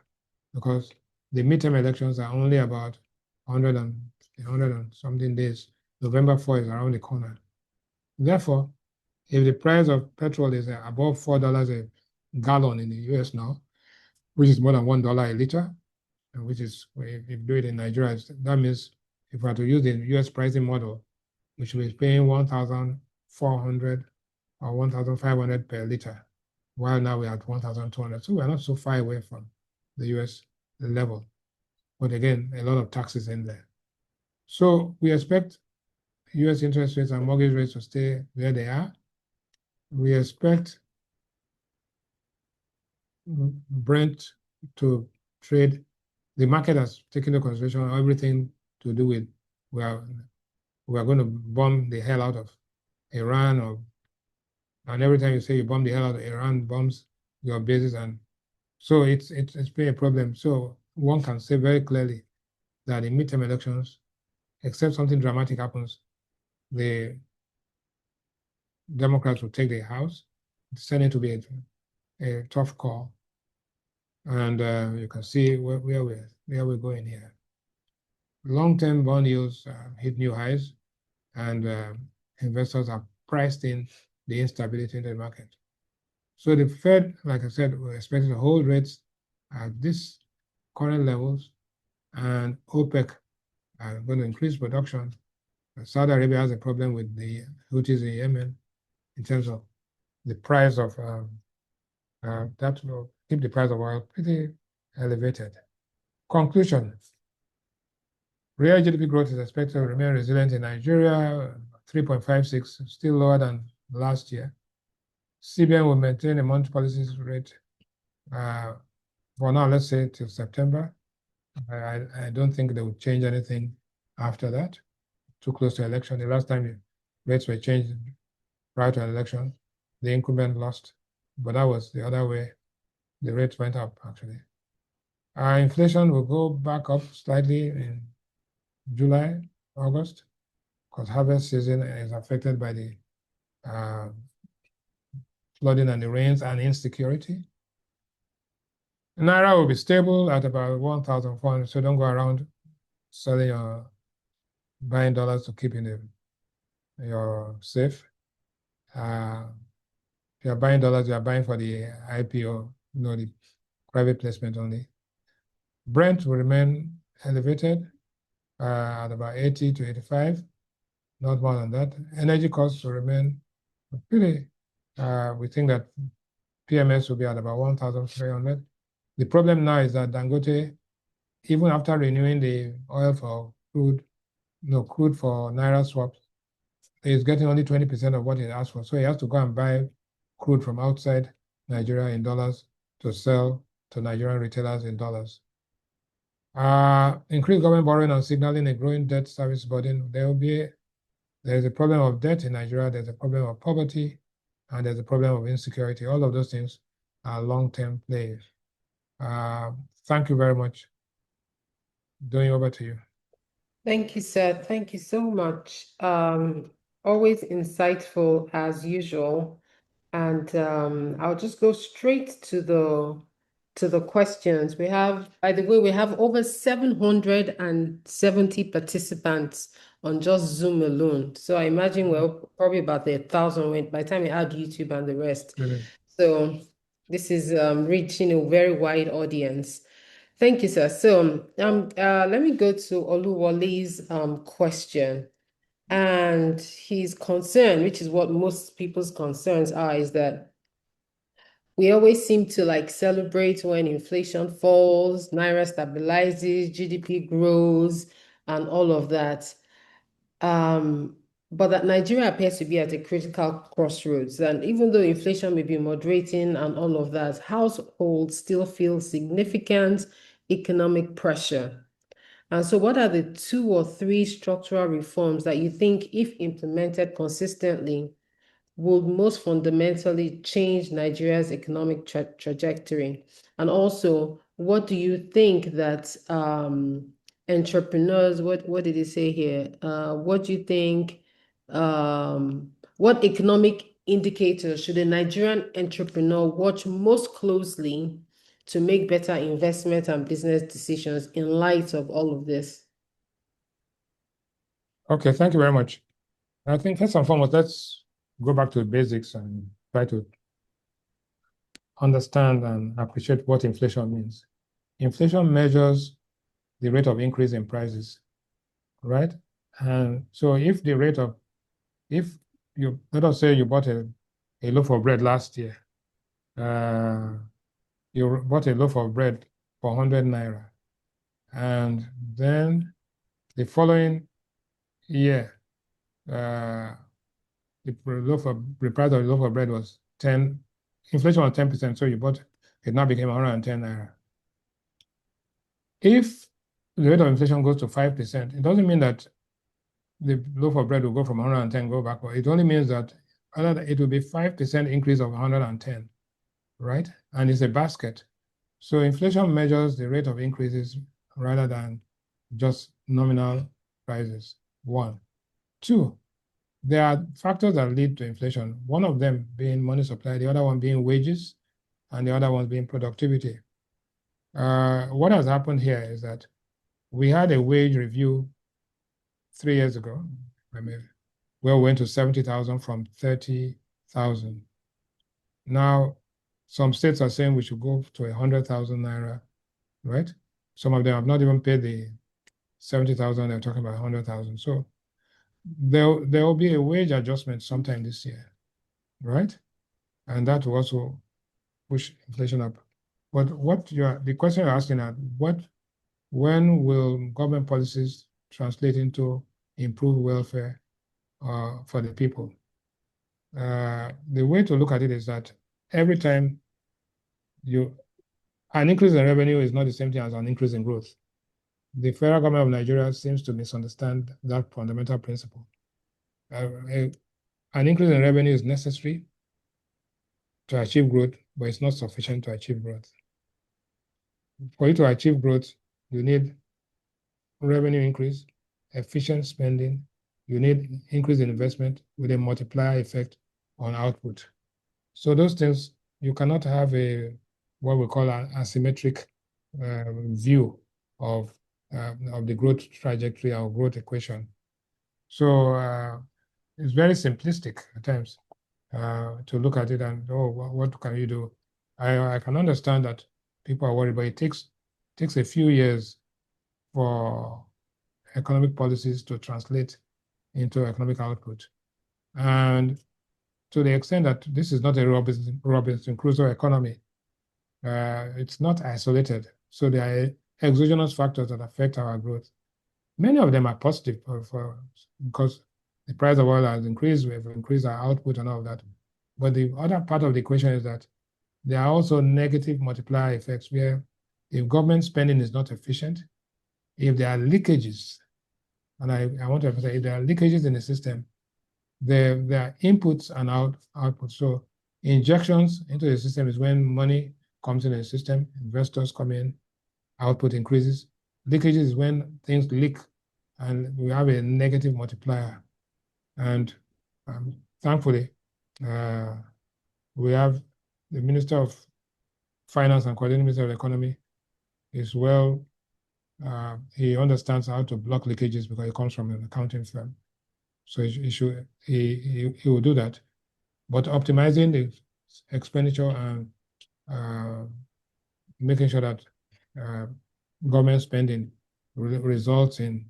because the midterm elections are only about 100 and something days. November 4 is around the corner. Therefore, if the price of petrol is above $4 a gallon in the US now, which is more than $1 a liter, which is, if you do it in Nigeria, that means if we are to use the US pricing model, we should be paying 1,400 or 1,500 per liter, while now we're at 1,200. So we're not so far away from the US level. But again, a lot of taxes in there. So we expect US interest rates and mortgage rates to stay where they are. We expect Brent to trade. The market has taken into consideration everything to do with we are going to bomb the hell out of Iran, and every time you say you bomb the hell out of Iran, bombs your bases, and so it's been a problem. So one can say very clearly that in midterm elections, except something dramatic happens, the Democrats will take the House. The Senate will be a tough call, and you can see where we're going here. Long-term bond yields hit new highs, and investors are priced in the instability in the market. So the Fed, like I said, we're expecting to hold rates at this current levels, and OPEC are going to increase production. Saudi Arabia has a problem with the Houthis in Yemen in terms of the price of that will keep the price of oil pretty elevated. Conclusion. Real GDP growth is expected to remain resilient in Nigeria, 3.56, still lower than last year. CBN will maintain a monetary policy rate for now, let's say till September. I don't think they will change anything after that, too close to election. The last time the rates were changed prior to an election, the incumbent lost, but that was the other way. The rates went up, actually. Inflation will go back up slightly in July, August, because harvest season is affected by the flooding and the rains and insecurity. Naira will be stable at about 1,400, so don't go around selling or buying dollars to keep in your safe. If you're buying dollars, you're buying for the IPO, the private placement only. Brent will remain elevated at about 80 to 85, not more than that. Energy costs will remain pretty, we think that PMS will be at about 1,300. The problem now is that Dangote, even after renewing the oil for crude for Naira swaps, is getting only 20% of what he asked for. So he has to go and buy crude from outside Nigeria in dollars to sell to Nigerian retailers in dollars. Increased government borrowing and signaling a growing debt service burden. There's a problem of debt in Nigeria. There's a problem of poverty. and there's a problem of insecurity. All of those things are long-term plays. Thank you very much. Going over to you. Thank you, sir. Thank you so much. Always insightful as usual. And I'll just go straight to the questions. We have, by the way, we have over 770 participants on just Zoom alone. So I imagine we're probably about 1,000 by the time we add YouTube and the rest. Really? So this is reaching a very wide audience. Thank you, sir. So let me go to Oluwole's question. And his concern, which is what most people's concerns are, is that we always seem to like celebrate when inflation falls, Naira stabilizes, GDP grows, and all of that. But that Nigeria appears to be at a critical crossroads. And even though inflation may be moderating and all of that, households still feel significant economic pressure. And so, what are the 2 or 3 structural reforms that you think, if implemented consistently, would most fundamentally change Nigeria's economic trajectory? And also, what do you think that entrepreneurs, what did he say here? What do you think, what economic indicators should a Nigerian entrepreneur watch most closely to make better investment and business decisions in light of all of this? Okay, thank you very much. I think first and foremost, let's go back to the basics and try to understand and appreciate what inflation means. Inflation measures the rate of increase in prices, right? And so if you, let us say you bought a loaf of bread last year, you bought a loaf of bread for 100 naira, and then the following year, the price of the loaf of bread was 10, inflation was 10%, so you bought, it now became 110 naira. If the rate of inflation goes to 5%, it doesn't mean that the loaf of bread will go from 110, go backward. It only means that it will be 5% increase of 110, right? And it's a basket. So inflation measures the rate of increases rather than just nominal prices, 1. 2, there are factors that lead to inflation, one of them being money supply, the other one being wages, and the other one being productivity. What has happened here is that we had a wage review 3 years ago, where we went to 70,000 from 30,000. Now, some states are saying we should go to 100,000 naira, right? Some of them have not even paid the 70,000, they're talking about 100,000. So there will be a wage adjustment sometime this year, right? And that will also push inflation up. But the question you're asking at, when will government policies translate into improved welfare for the people? The way to look at it is that every time an increase in revenue is not the same thing as an increase in growth. The federal government of Nigeria seems to misunderstand that fundamental principle. An increase in revenue is necessary to achieve growth, but it's not sufficient to achieve growth. For you to achieve growth, you need revenue increase, efficient spending, you need increase in investment with a multiplier effect on output. So those things, you cannot have what we call an asymmetric view of the growth trajectory or growth equation. So it's very simplistic at times to look at it and, oh, what can you do? I can understand that people are worried, but it takes a few years for economic policies to translate into economic output. And to the extent that this is not a Robinson Crusoe economy, it's not isolated. So there are exogenous factors that affect our growth. Many of them are positive because the price of oil has increased, we've increased our output and all of that. But the other part of the equation is that there are also negative multiplier effects where if government spending is not efficient, if there are leakages, and I want to emphasize, if there are leakages in the system, There are inputs and outputs. So injections into the system is when money comes into the system, investors come in, output increases. Leakages is when things leak and we have a negative multiplier. And thankfully, uh, we have the Minister of Finance and Coordinating Minister of the Economy is well, he understands how to block leakages because he comes from an accounting firm. So he will do that. But optimizing the expenditure and making sure that uh, government spending results in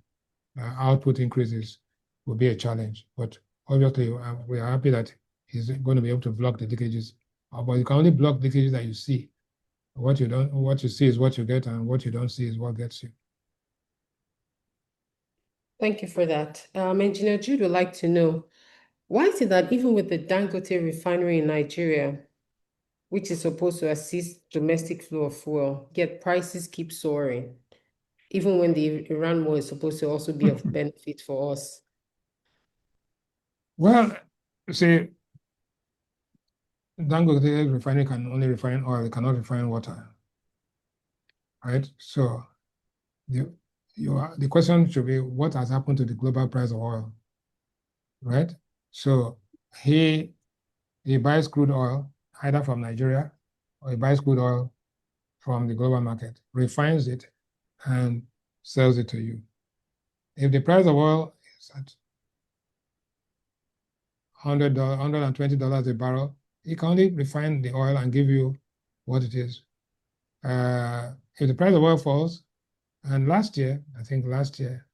output increases will be a challenge. But obviously, we are happy that he's going to be able to block the leakages. But you can only block leakages that you see. What you see is what you get, and what you don't see is what gets you. Thank you for that. Engineer Jude would like to know, why is it that even with the Dangote refinery in Nigeria, which is supposed to assist domestic flow of fuel, yet prices keep soaring, even when the Iran war is supposed to also be of benefit for us? Well, see, Dangote refinery can only refine oil; it cannot refine water, right? So the the question should be, what has happened to the global price of oil, right? So he he buys crude oil either from Nigeria or he buys crude oil from the global market, refines it, and sells it to you. If the price of oil is at $120 a barrel, he can only refine the oil and give you what it is. If the price of oil falls, and I think last year,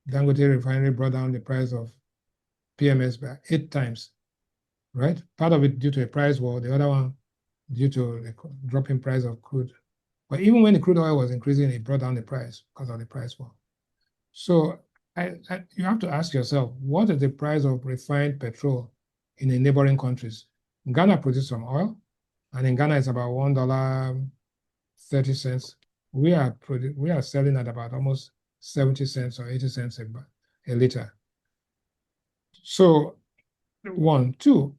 Dangote refinery brought down the price of PMS by 8 times, right? Part of it due to a price war, the other one due to the dropping price of crude. But even when the crude oil was increasing, it brought down the price because of the price war. So you have to ask yourself, what is the price of refined petrol in the neighboring countries? Ghana produces some oil, and in Ghana it's about $1.30. We are selling at about almost 70 cents or 80 cents a liter. So one, two,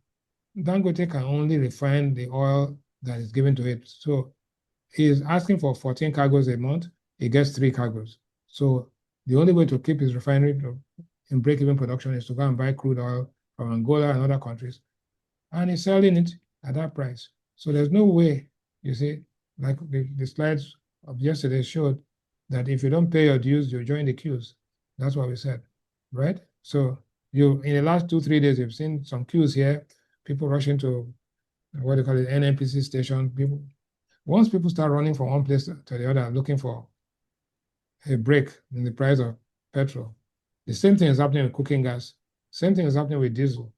Dangote can only refine the oil that is given to it. So he is asking for 14 cargoes a month. He gets 3 cargoes. So the only way to keep his refinery in break-even production is to go and buy crude oil from Angola and other countries, and he's selling it at that price. So there's no way, you see, like the slides of yesterday showed, that if you don't pay your dues, you join the queues. That's what we said, right? So you, in the last 2, 3 days, you've seen some queues here, people rushing to what they call it, NNPC station. Once people start running from one place to the other looking for a break in the price of petrol, the same thing is happening with cooking gas. Same thing is happening with diesel.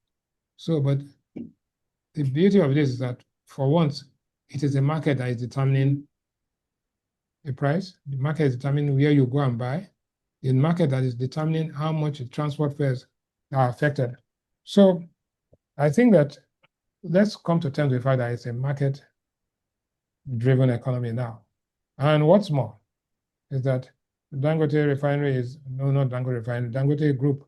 So, but the beauty of this is that for once, it is the market that is determining the price. The market is determining where you go and buy. The market that is determining how much the transport fares are affected. So I think that let's come to terms with the fact that it's a market-driven economy now. And what's more is that Dangote refinery is, no, not Dangote refinery, Dangote Group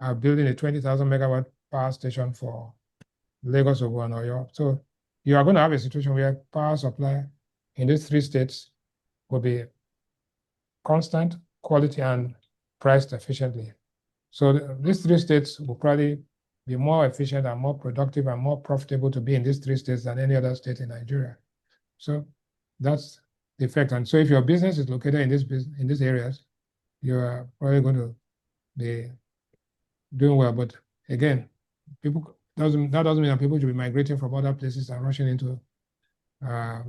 are building a 20,000 megawatt power station for Lagos, Ogun, and Oyo. So you are going to have a situation where power supply in these 3 states will be constant, quality, and priced efficiently. So these 3 states will probably be more efficient and more productive and more profitable to be in these 3 states than any other state in Nigeria. So that's the effect. And so if your business is located in these areas, you are probably going to be doing well. But again, that doesn't mean that people should be migrating from other places and rushing into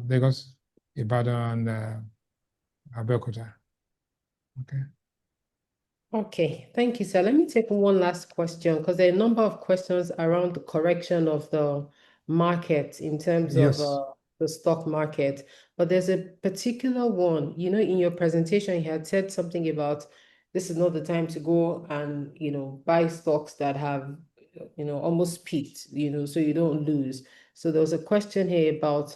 Lagos, Ibadan, and Abeokuta. Okay. Okay, thank you, sir. Let me take one last question because there are a number of questions around the correction of the market in terms of Yes. the stock market. But there's a particular one, in your presentation, you had said something about this is not the time to go and, buy stocks that have, almost peaked, so you don't lose. So there was a question here about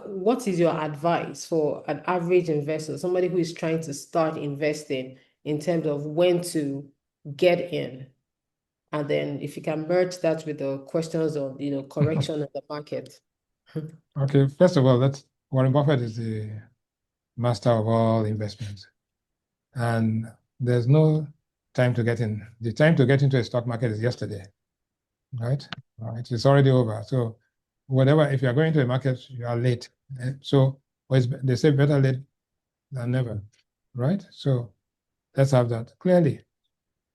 what is your advice for an average investor, somebody who is trying to start investing in terms of when to get in? And then if you can merge that with the questions on, correction of the market. Okay, first of all, that's Warren Buffett is the master of all investments. And there's no time to get in. The time to get into a stock market is yesterday, right? Right. It's already over. So whatever, if you are going to a market, you are late. So they say better late than never, right? So let's have that clearly.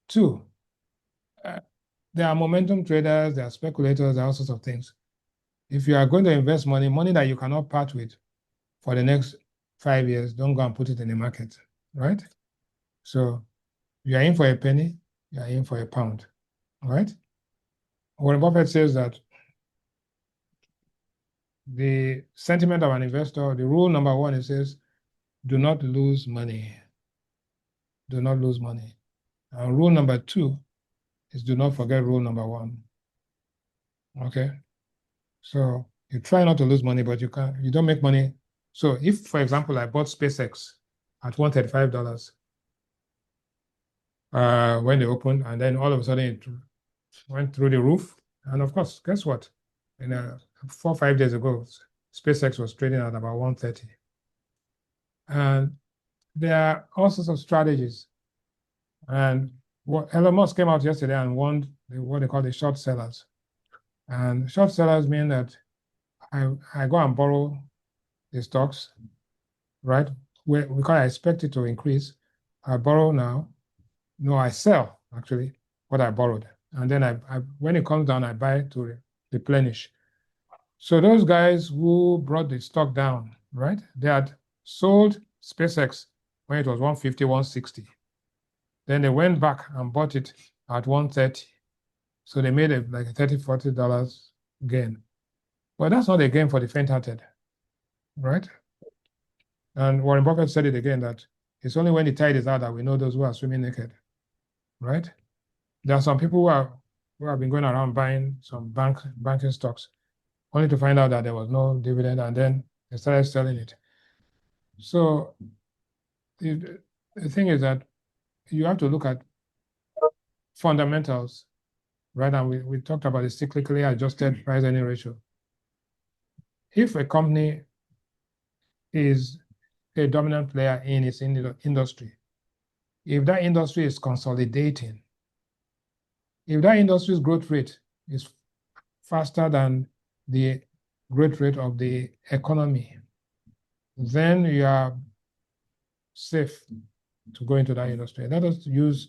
Two, uh, there are momentum traders, there are speculators, there are all sorts of things. If you are going to invest money that you cannot part with for the next 5 years, don't go and put it in the market, right? So you are in for a penny, you are in for a pound, right? Warren Buffett says that the sentiment of an investor, the rule number one, it says, do not lose money. Do not lose money. And rule number two is do not forget rule number one. Okay? So you try not to lose money, but you don't make money. So if, for example, I bought SpaceX at $135 when they opened, and then all of a sudden it went through the roof. And of course, guess what? 4 or 5 days ago, SpaceX was trading at about 130. And there are all sorts of strategies. And Elon Musk came out yesterday and warned what they call the short sellers. And short sellers mean that I go and borrow the stocks, right? Because I expect it to increase. I borrow now. No, I sell actually what I borrowed. And then when it comes down, I buy to replenish. So those guys who brought the stock down, right? They had sold SpaceX when it was 150, 160. Then they went back and bought it at 130. So they made like a $30, $40 gain. But that's not a gain for the faint-hearted, right? And Warren Buffett said it again that it's only when the tide is out that we know those who are swimming naked, right? There are some people who have been going around buying some banking stocks only to find out that there was no dividend, and then they started selling it. So the thing is that you have to look at fundamentals, right? And we talked about the cyclically adjusted price earning ratio. If a company is a dominant player in its industry, if that industry is consolidating, if that industry's growth rate is faster than the growth rate of the economy, then you are safe to go into that industry. Let us use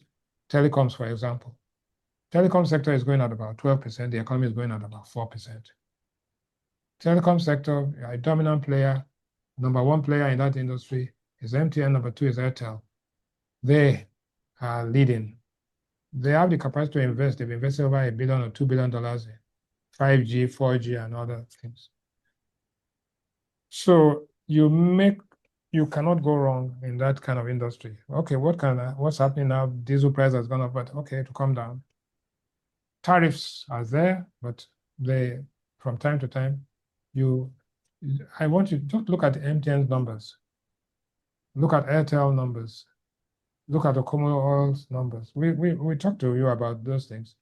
telecoms, for example. Telecom sector is going at about 12%. The economy is going at about 4%. Telecom sector, a dominant player, number one player in that industry is MTN, number two is Airtel. They are leading. They have the capacity to invest. They've invested over $1 billion or $2 billion in 5G, 4G, and other things. So you cannot go wrong in that kind of industry. Okay, what's happening now? Diesel price has gone up, but okay, to come down. Tariffs are there, but from time to time, I want you to just look at MTN's numbers, look at Airtel numbers, look at the Commonwealth Oil's numbers. We talked to you about those things.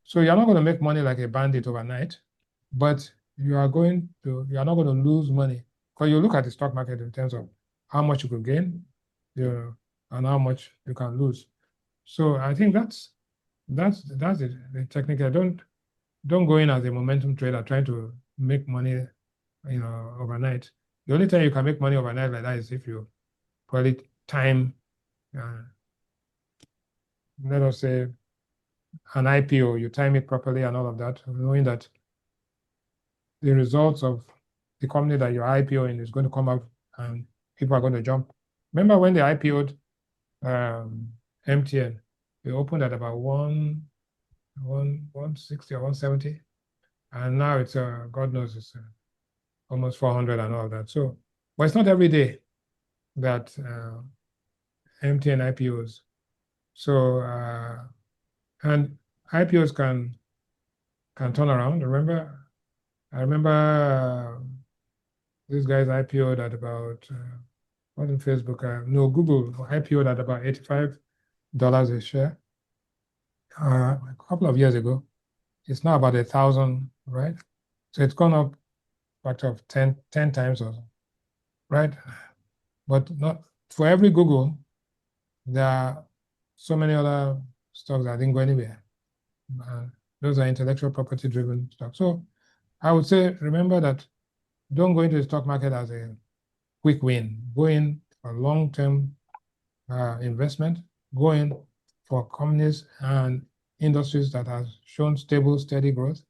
So you're not going to make money like a bandit overnight, but you're not going to lose money. Because you look at the stock market in terms of how much you could gain, and how much you can lose. So I think that's the technique. Don't go in as a momentum trader trying to make money, overnight. The only time you can make money overnight like that is if you probably time, let us say, an IPO, you time it properly and all of that, knowing that the results of the company that you're IPOing is going to come out and people are going to jump. Remember when they IPO'd MTN, they opened at about 160 or 170, and now it's God knows it's almost 400 and all that. So, but it's not every day that MTN IPOs. So and IPOs can turn around. I remember these guys IPO'd at about wasn't Facebook, no, Google IPO'd at about $85 a share. a couple of years ago. It's now about 1,000, right? So it's gone up factor of 10 times or so, right? But not for every Google, there are so many other stocks that didn't go anywhere. Those are intellectual property driven stocks. So I would say, remember that don't go into the stock market as a quick win. Go in for long-term investment. Go in for companies and industries that have shown stable, steady growth.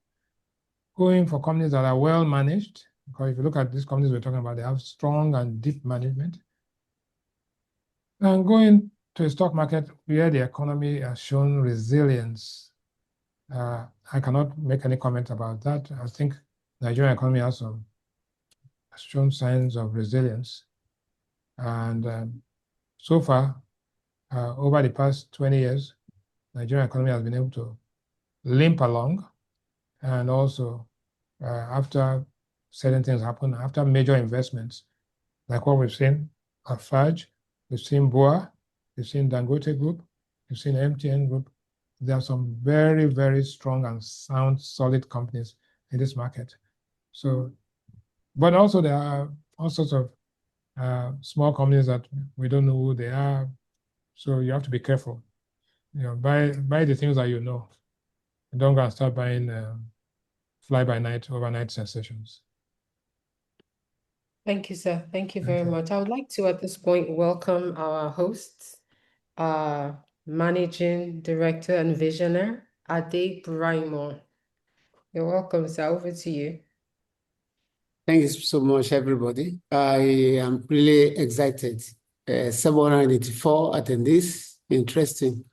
Go in for companies that are well managed, because if you look at these companies we're talking about, they have strong and deep management. And go into a stock market where the economy has shown resilience. I cannot make any comment about that. I think Nigerian economy has shown signs of resilience. And so far, over the past 20 years, Nigerian economy has been able to limp along. And also, after certain things happen, after major investments, like what we've seen at FAJ, we've seen BUA, we've seen Dangote Group, we've seen MTN Group. There are some very, very strong and sound, solid companies in this market. So, but also there are all sorts of small companies that we don't know who they are. So you have to be careful. Buy the things that you know. Don't go and start buying fly-by-night, overnight sensations. Thank you, sir. Thank you very much. I would like to, at this point, welcome our hosts, Managing Director and Visionary, Ade Braimo. You're welcome, sir. Over to you. Thank you so much, everybody. I am really excited. 784 attendees, interesting.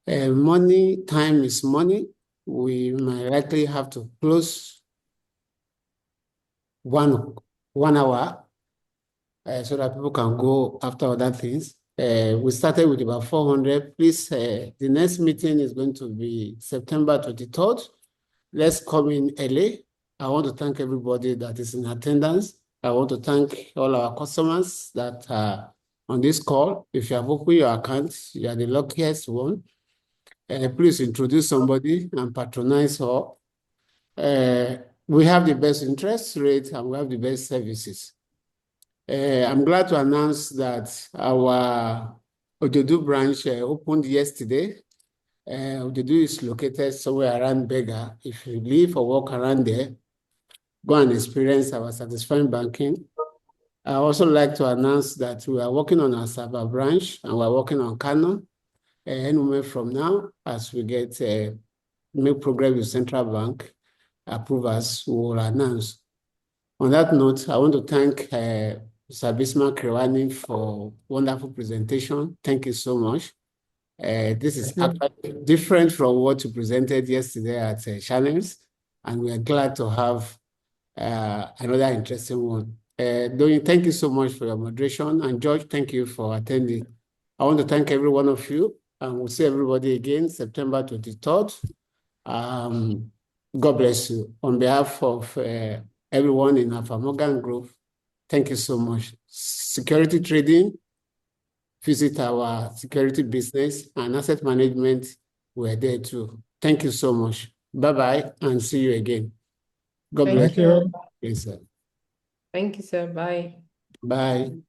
Money, time is money. We might likely have to close one hour so that people can go after other things. We started with about 400. Please, the next meeting is going to be September 23rd. Let's come in early. I want to thank everybody that is in attendance. I want to thank all our customers that are on this call. If you have opened your account, you are the luckiest one. Please introduce somebody and patronize her. We have the best interest rate and we have the best services. I'm glad to announce that our Ojodu branch opened yesterday. Ojodu is located somewhere around Bega. If you live or work around there, go and experience our satisfying banking. I also like to announce that we are working on our Saba branch and we're working on Kano. Any moment from now, as we get make progress with Central Bank approvals, we will announce. On that note, I want to thank Mr. Bismarck Rewane for wonderful presentation. Thank you so much. This is actually different from what you presented yesterday at Channels, and we are glad to have another interesting one. Doyin, thank you so much for your moderation, and George, thank you for attending. I want to thank every one of you, and we'll see everybody again September 23rd. God bless you. On behalf of everyone in Alpha Morgan Group, thank you so much. Security trading, visit our security business and asset management. We're there too. Thank you so much. Bye-bye and see you again. God bless Thank you. Yes, sir. Thank you, sir. Bye. Bye.